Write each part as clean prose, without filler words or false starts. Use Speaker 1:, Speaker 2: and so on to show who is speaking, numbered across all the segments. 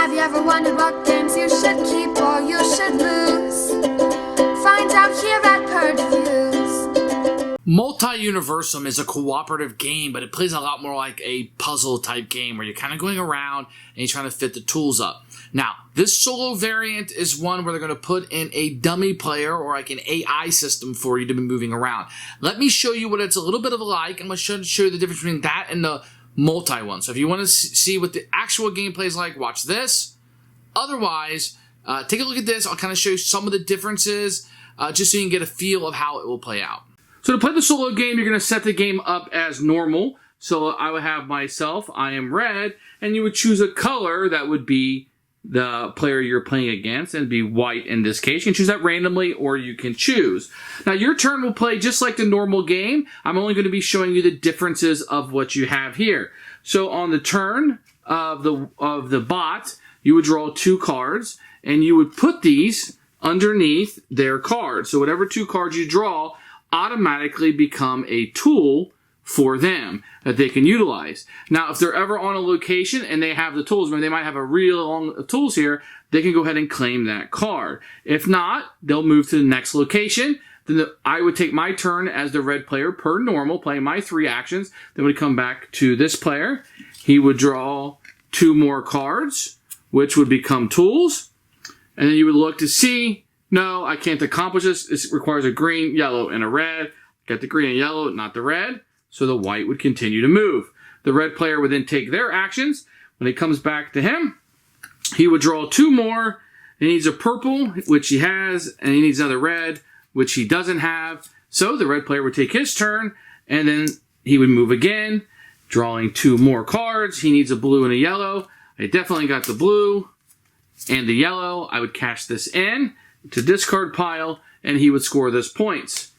Speaker 1: Have you ever wondered what games you should keep or you should lose? Find out here at Purge Reviews.
Speaker 2: Multiuniversum is a cooperative game, but it plays a lot more like a puzzle type game where you're kind of going around and you're trying to fit the tools up. Now, this solo variant is one where they're going to put in a dummy player or like an AI system for you to be moving around. Let me show you what it's a little bit of like. I'm going to show you the difference between that and the multi one. So if you want to see what the actual gameplay is like, watch this. Otherwise, take a look at this. I'll kind of show you some of the differences just so you can get a feel of how it will play out. So to play the solo game, you're going to set the game up as normal. So I would have myself, I am red, and you would choose a color that would be the player you're playing against, and be white in this case. You can choose that randomly, or you can choose. Now, your turn will play just like the normal game. I'm only going to be showing you the differences of what you have here. So on the turn of the bot, you would draw 2 cards, and you would put these underneath their cards. So whatever 2 cards you draw automatically become a tool for them that they can utilize. Now, if they're ever on a location and they have the tools, maybe they might have a real long tools here, they can go ahead and claim that card. If not, they'll move to the next location. Then I would take my turn as the red player per normal, playing my 3 actions. Then we come back to this player. He would draw 2 more cards, which would become tools. And then you would look to see, no, I can't accomplish this. This requires a green, yellow, and a red. Got the green and yellow, not the red. So the white would continue to move. The red player would then take their actions. When it comes back to him, he would draw 2 more. He needs a purple, which he has, and he needs another red, which he doesn't have. So the red player would take his turn, and then he would move again, drawing 2 more cards. He needs a blue and a yellow. I definitely got the blue and the yellow. I would cash this in to discard pile, and he would score those points.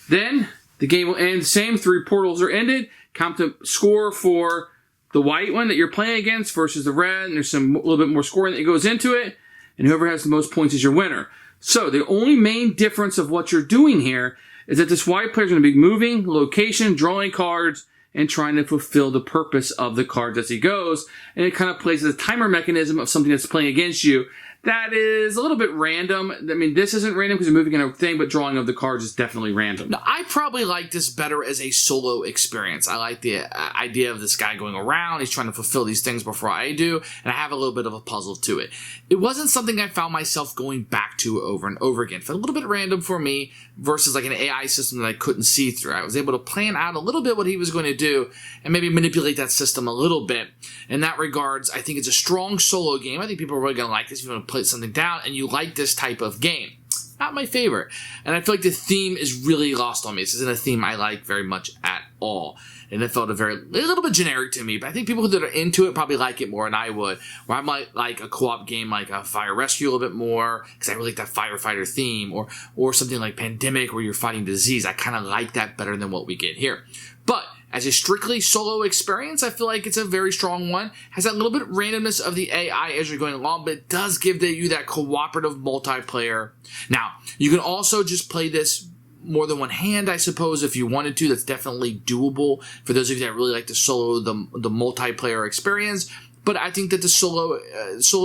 Speaker 2: Then the game will end the same. 3 portals are ended. Count the score for the white one that you're playing against versus the red. And there's a little bit more scoring that goes into it. And whoever has the most points is your winner. So the only main difference of what you're doing here is that this white player is going to be moving, location, drawing cards, and trying to fulfill the purpose of the cards as he goes. And it kind of plays as a timer mechanism of something that's playing against you. That is a little bit random. I mean, this isn't random because you're moving in a thing, but drawing of the cards is definitely random. Now, I probably like this better as a solo experience. I like the idea of this guy going around. He's trying to fulfill these things before I do, and I have a little bit of a puzzle to it. It wasn't something I found myself going back to over and over again. It felt a little bit random for me versus like an AI system that I couldn't see through. I was able to plan out a little bit what he was going to do and maybe manipulate that system a little bit. In that regards, I think it's a strong solo game. I think people are really going to like this if you want to play something down and you like this type of game. Not my favorite. And I feel like the theme is really lost on me. This isn't a theme I like very much at all. And it felt a little bit generic to me, but I think people that are into it probably like it more than I would. Where I might like a co-op game like a Fire Rescue a little bit more, because I really like that firefighter theme, or something like Pandemic where you're fighting disease. I kind of like that better than what we get here. But as a strictly solo experience, I feel like it's a very strong one. Has that little bit of randomness of the AI as you're going along, but it does give you that cooperative multiplayer. Now, you can also just play this more than one hand, I suppose, if you wanted to. That's definitely doable for those of you that really like the solo, the multiplayer experience. But I think that the solo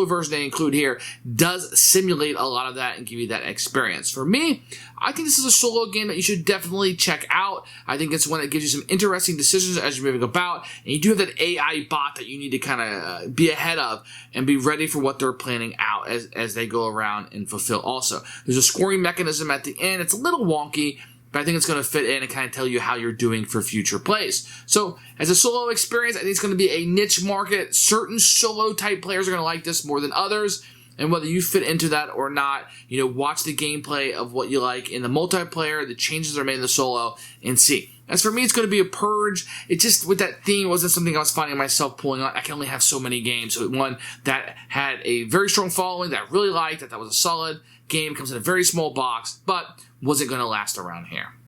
Speaker 2: version they include here does simulate a lot of that and give you that experience. For me, I think this is a solo game that you should definitely check out. I think it's one that gives you some interesting decisions as you're moving about. And you do have that AI bot that you need to kind of be ahead of and be ready for what they're planning out as they go around and fulfill also. There's a scoring mechanism at the end. It's a little wonky, but I think it's going to fit in and kind of tell you how you're doing for future plays. So, as a solo experience, I think it's going to be a niche market. Certain solo type players are going to like this more than others. And whether you fit into that or not, watch the gameplay of what you like in the multiplayer, the changes that are made in the solo, and see. As for me, it's going to be a Purge. It just, with that theme, wasn't something I was finding myself pulling on. I can only have so many games. So one that had a very strong following that I really liked, that was a solid game, comes in a very small box, but wasn't going to last around here.